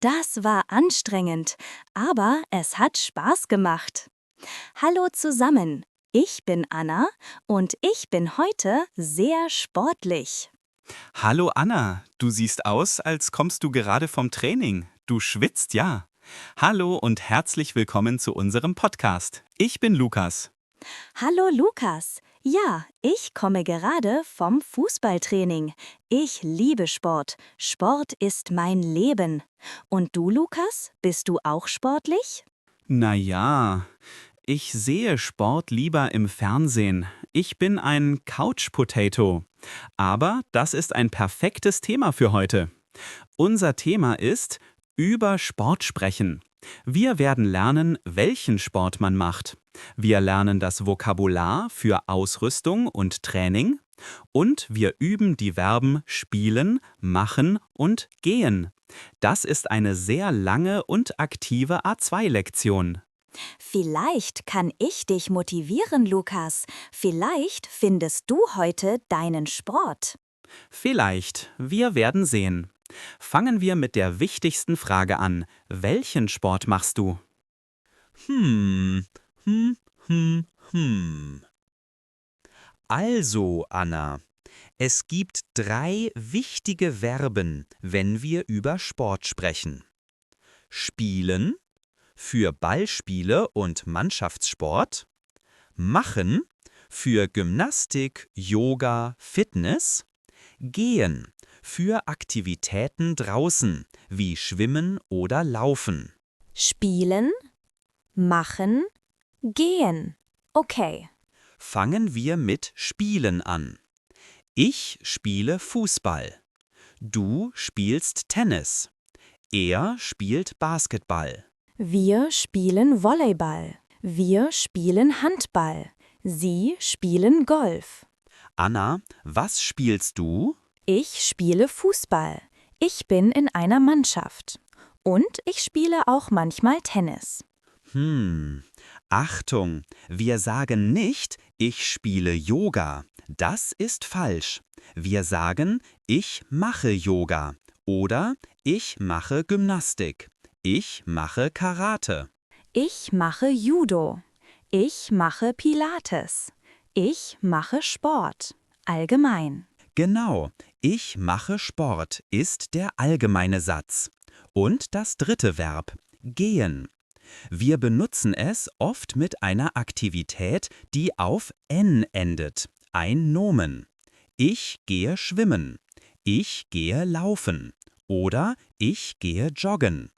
Das war anstrengend, aber es hat Spaß gemacht. Hallo zusammen, ich bin Anna und ich bin heute sehr sportlich. Hallo Anna, du siehst aus, als kommst du gerade vom Training. Du schwitzt, ja. Hallo und herzlich willkommen zu unserem Podcast. Ich bin Lukas. Hallo Lukas. Ja, ich komme gerade vom Fußballtraining. Ich liebe Sport. Sport ist mein Leben. Und du, Lukas, bist du auch sportlich? Naja, ich sehe Sport lieber im Fernsehen. Ich bin ein Couch Potato. Aber das ist ein perfektes Thema für heute. Unser Thema ist über Sport sprechen. Wir werden lernen, welchen Sport man macht. Wir lernen das Vokabular für Ausrüstung und Training und wir üben die Verben spielen, machen und gehen. Das ist eine sehr lange und aktive A2-Lektion. Vielleicht kann ich dich motivieren, Lukas. Vielleicht findest du heute deinen Sport. Vielleicht, wir werden sehen. Fangen wir mit der wichtigsten Frage an. Welchen Sport machst du? Hm, hm, hm. Also, Anna, es gibt 3 wichtige Verben, wenn wir über Sport sprechen. Spielen für Ballspiele und Mannschaftssport, machen für Gymnastik, Yoga, Fitness, gehen für Aktivitäten draußen wie Schwimmen oder Laufen. Spielen, machen, gehen. Okay. Fangen wir mit Spielen an. Ich spiele Fußball. Du spielst Tennis. Er spielt Basketball. Wir spielen Volleyball. Wir spielen Handball. Sie spielen Golf. Anna, was spielst du? Ich spiele Fußball. Ich bin in einer Mannschaft. Und ich spiele auch manchmal Tennis. Achtung, wir sagen nicht, ich spiele Yoga. Das ist falsch. Wir sagen, ich mache Yoga oder ich mache Gymnastik. Ich mache Karate. Ich mache Judo. Ich mache Pilates. Ich mache Sport. Allgemein. Genau, ich mache Sport ist der allgemeine Satz. Und das dritte Verb, gehen. Wir benutzen es oft mit einer Aktivität, die auf N endet, ein Nomen. Ich gehe schwimmen. Ich gehe laufen. Oder ich gehe joggen.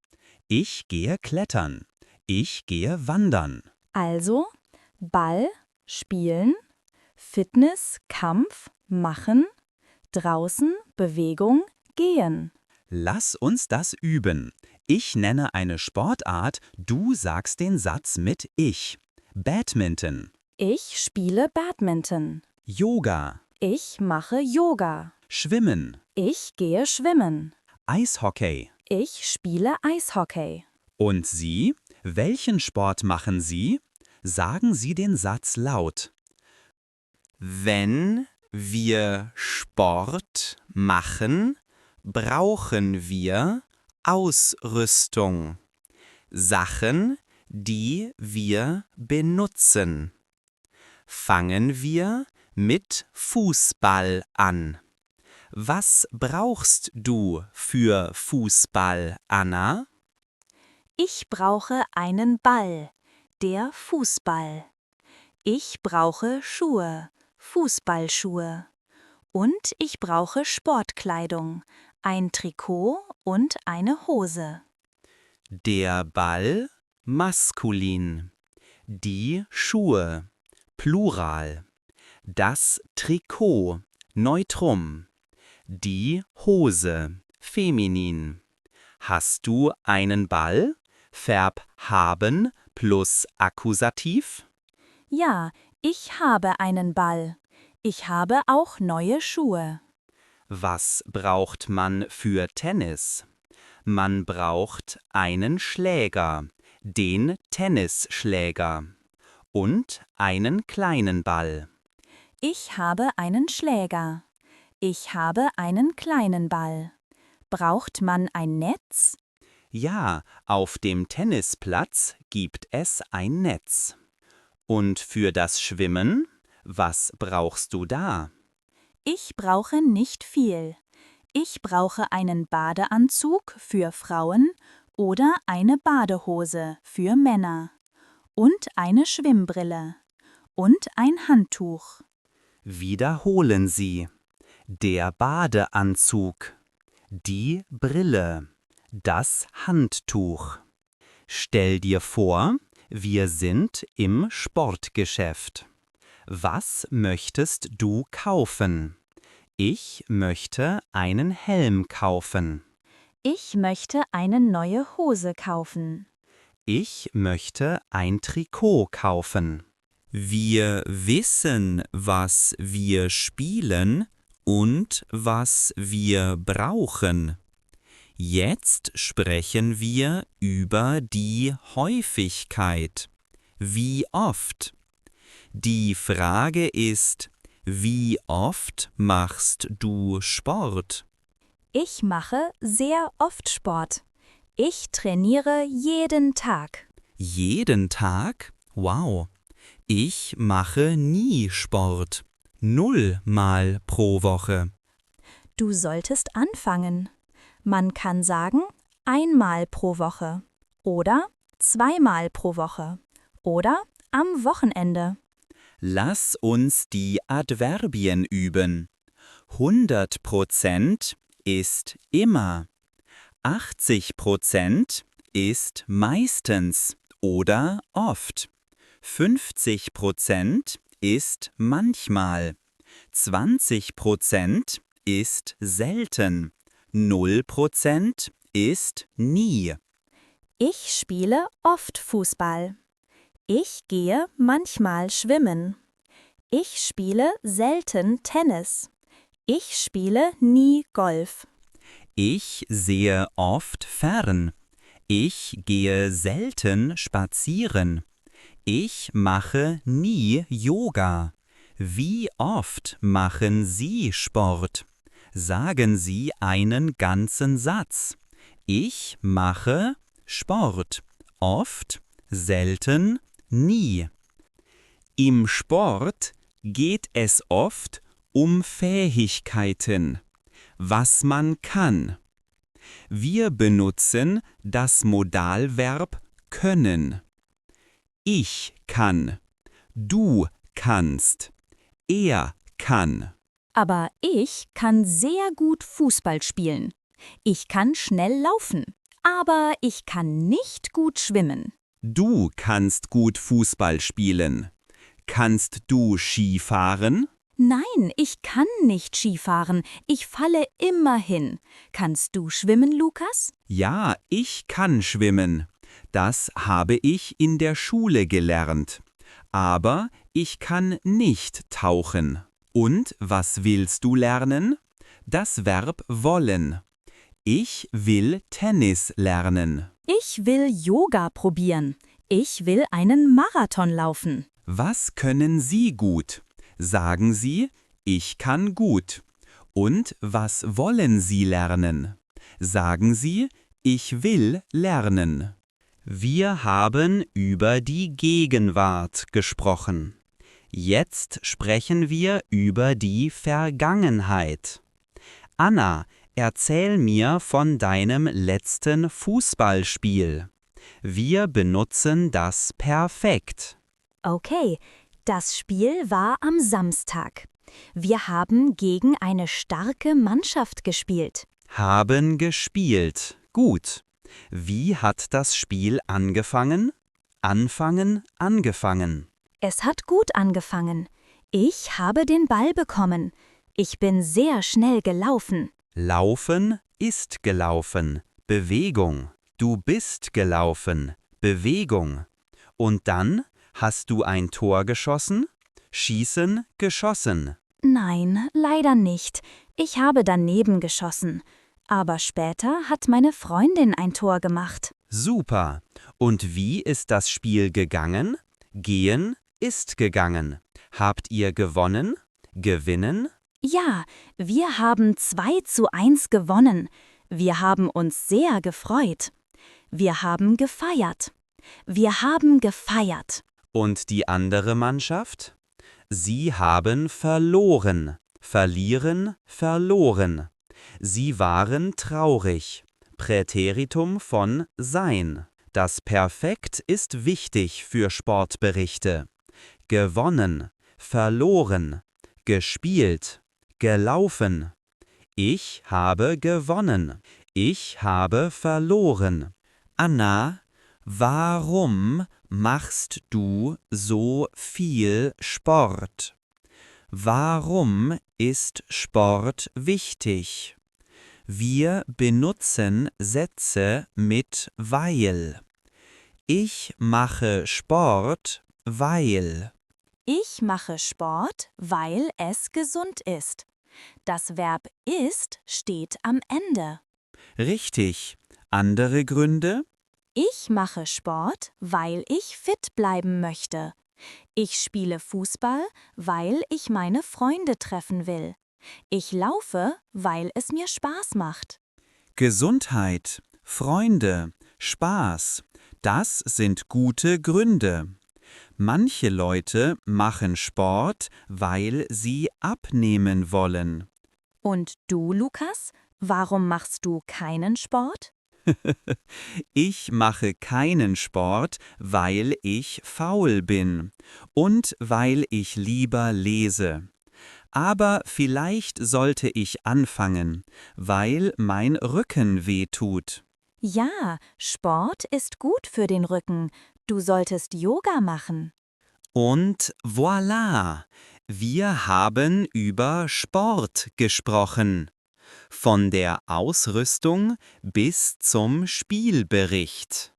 Ich gehe klettern. Ich gehe wandern. Also Ball, spielen, Fitness, Kampf, machen, draußen, Bewegung, gehen. Lass uns das üben. Ich nenne eine Sportart, du sagst den Satz mit ich. Badminton, Ich spiele Badminton. Yoga, Ich mache Yoga. Schwimmen, Ich gehe schwimmen. Eishockey. Ich spiele Eishockey. Und Sie? Welchen Sport machen Sie? Sagen Sie den Satz laut. Wenn wir Sport machen, brauchen wir Ausrüstung. Sachen, die wir benutzen. Fangen wir mit Fußball an. Was brauchst du für Fußball, Anna? Ich brauche einen Ball, der Fußball. Ich brauche Schuhe, Fußballschuhe. Und ich brauche Sportkleidung, ein Trikot und eine Hose. Der Ball, maskulin. Die Schuhe, Plural. Das Trikot, Neutrum. Die Hose, feminin. Hast du einen Ball? Verb haben plus Akkusativ? Ja, ich habe einen Ball. Ich habe auch neue Schuhe. Was braucht man für Tennis? Man braucht einen Schläger, den Tennisschläger und einen kleinen Ball. Ich habe einen Schläger. Ich habe einen kleinen Ball. Braucht man ein Netz? Ja, auf dem Tennisplatz gibt es ein Netz. Und für das Schwimmen, was brauchst du da? Ich brauche nicht viel. Ich brauche einen Badeanzug für Frauen oder eine Badehose für Männer und eine Schwimmbrille und ein Handtuch. Wiederholen Sie. Der Badeanzug, die Brille, das Handtuch. Stell dir vor, wir sind im Sportgeschäft. Was möchtest du kaufen? Ich möchte einen Helm kaufen. Ich möchte eine neue Hose kaufen. Ich möchte ein Trikot kaufen. Wir wissen, was wir spielen und was wir brauchen. Jetzt sprechen wir über die Häufigkeit. Wie oft? Die Frage ist, wie oft machst du Sport? Ich mache sehr oft Sport. Ich trainiere jeden Tag. Jeden Tag? Wow. Ich mache nie Sport. 0 Mal pro Woche. Du solltest anfangen. Man kann sagen, einmal pro Woche oder zweimal pro Woche oder am Wochenende. Lass uns die Adverbien üben. 100% ist immer. 80% ist meistens oder oft. 50% ist manchmal. 20% ist selten. 0% ist nie. Ich spiele oft Fußball. Ich gehe manchmal schwimmen. Ich spiele selten Tennis. Ich spiele nie Golf. Ich sehe oft fern. Ich gehe selten spazieren. Ich mache nie Yoga. Wie oft machen Sie Sport? Sagen Sie einen ganzen Satz. Ich mache Sport. Oft, selten, nie. Im Sport geht es oft um Fähigkeiten, was man kann. Wir benutzen das Modalverb können. Ich kann, du kannst, er kann. Aber ich kann sehr gut Fußball spielen. Ich kann schnell laufen, aber ich kann nicht gut schwimmen. Du kannst gut Fußball spielen. Kannst du Ski fahren? Nein, ich kann nicht Skifahren. Ich falle immer hin. Kannst du schwimmen, Lukas? Ja, ich kann schwimmen. Das habe ich in der Schule gelernt. Aber ich kann nicht tauchen. Und was willst du lernen? Das Verb wollen. Ich will Tennis lernen. Ich will Yoga probieren. Ich will einen Marathon laufen. Was können Sie gut? Sagen Sie, ich kann gut. Und was wollen Sie lernen? Sagen Sie, ich will lernen. Wir haben über die Gegenwart gesprochen. Jetzt sprechen wir über die Vergangenheit. Anna, erzähl mir von deinem letzten Fußballspiel. Wir benutzen das Perfekt. Okay, das Spiel war am Samstag. Wir haben gegen eine starke Mannschaft gespielt. Haben gespielt. Gut. Wie hat das Spiel angefangen? Angefangen. Es hat gut angefangen. Ich habe den Ball bekommen. Ich bin sehr schnell gelaufen. Laufen ist gelaufen. Bewegung. Du bist gelaufen. Bewegung. Und dann hast du ein Tor geschossen? Schießen, geschossen. Nein, leider nicht. Ich habe daneben geschossen. Aber später hat meine Freundin ein Tor gemacht. Super. Und wie ist das Spiel gegangen? Gehen ist gegangen. Habt ihr gewonnen? Gewinnen? Ja, wir haben 2:1 gewonnen. Wir haben uns sehr gefreut. Wir haben gefeiert. Wir haben gefeiert. Und die andere Mannschaft? Sie haben verloren. Verlieren, verloren. Sie waren traurig. Präteritum von sein. Das Perfekt ist wichtig für Sportberichte. Gewonnen, verloren, gespielt, gelaufen. Ich habe gewonnen. Ich habe verloren. Anna, warum machst du so viel Sport? Warum ist Sport wichtig? Wir benutzen Sätze mit weil. Ich mache Sport, weil. Ich mache Sport, weil es gesund ist. Das Verb ist steht am Ende. Richtig. Andere Gründe? Ich mache Sport, weil ich fit bleiben möchte. Ich spiele Fußball, weil ich meine Freunde treffen will. Ich laufe, weil es mir Spaß macht. Gesundheit, Freunde, Spaß. Das sind gute Gründe. Manche Leute machen Sport, weil sie abnehmen wollen. Und du, Lukas, warum machst du keinen Sport? Ich mache keinen Sport, weil ich faul bin und weil ich lieber lese. Aber vielleicht sollte ich anfangen, weil mein Rücken weh tut. Ja, Sport ist gut für den Rücken. Du solltest Yoga machen. Und voilà, wir haben über Sport gesprochen. Von der Ausrüstung bis zum Spielbericht.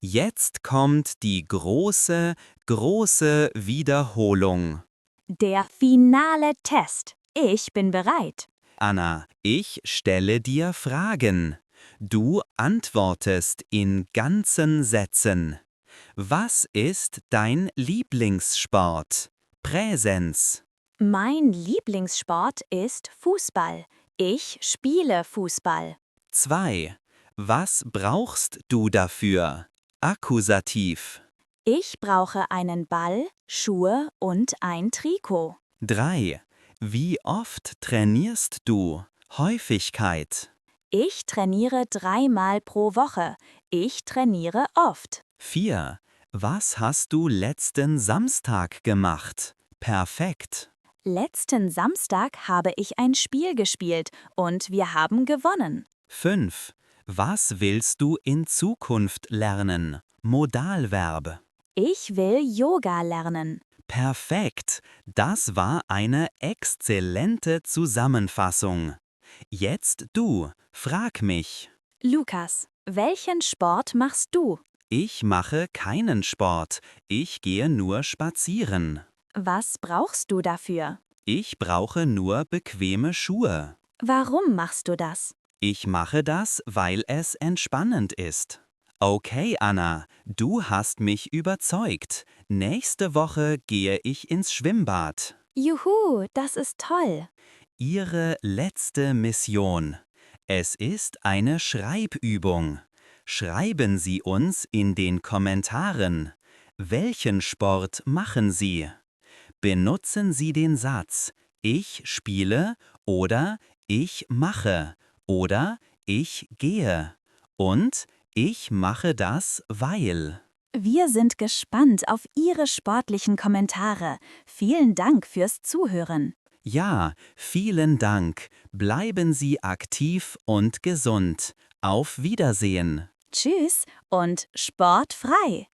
Jetzt kommt die große, große Wiederholung. Der finale Test. Ich bin bereit. Anna, ich stelle dir Fragen. Du antwortest in ganzen Sätzen. Was ist dein Lieblingssport? Präsens. Mein Lieblingssport ist Fußball. Ich spiele Fußball. 2. Was brauchst du dafür? Akkusativ. Ich brauche einen Ball, Schuhe und ein Trikot. 3. Wie oft trainierst du? Häufigkeit. Ich trainiere 3-mal pro Woche. Ich trainiere oft. 4. Was hast du letzten Samstag gemacht? Perfekt. Letzten Samstag habe ich ein Spiel gespielt und wir haben gewonnen. 5. Was willst du in Zukunft lernen? Modalverb. Ich will Yoga lernen. Perfekt. Das war eine exzellente Zusammenfassung. Jetzt du. Frag mich. Lukas, welchen Sport machst du? Ich mache keinen Sport. Ich gehe nur spazieren. Was brauchst du dafür? Ich brauche nur bequeme Schuhe. Warum machst du das? Ich mache das, weil es entspannend ist. Okay, Anna, du hast mich überzeugt. Nächste Woche gehe ich ins Schwimmbad. Juhu, das ist toll. Ihre letzte Mission. Es ist eine Schreibübung. Schreiben Sie uns in den Kommentaren. Welchen Sport machen Sie? Benutzen Sie den Satz Ich spiele oder Ich mache oder Ich gehe und Ich mache das, weil. Wir sind gespannt auf Ihre sportlichen Kommentare. Vielen Dank fürs Zuhören. Ja, vielen Dank. Bleiben Sie aktiv und gesund. Auf Wiedersehen. Tschüss und sportfrei.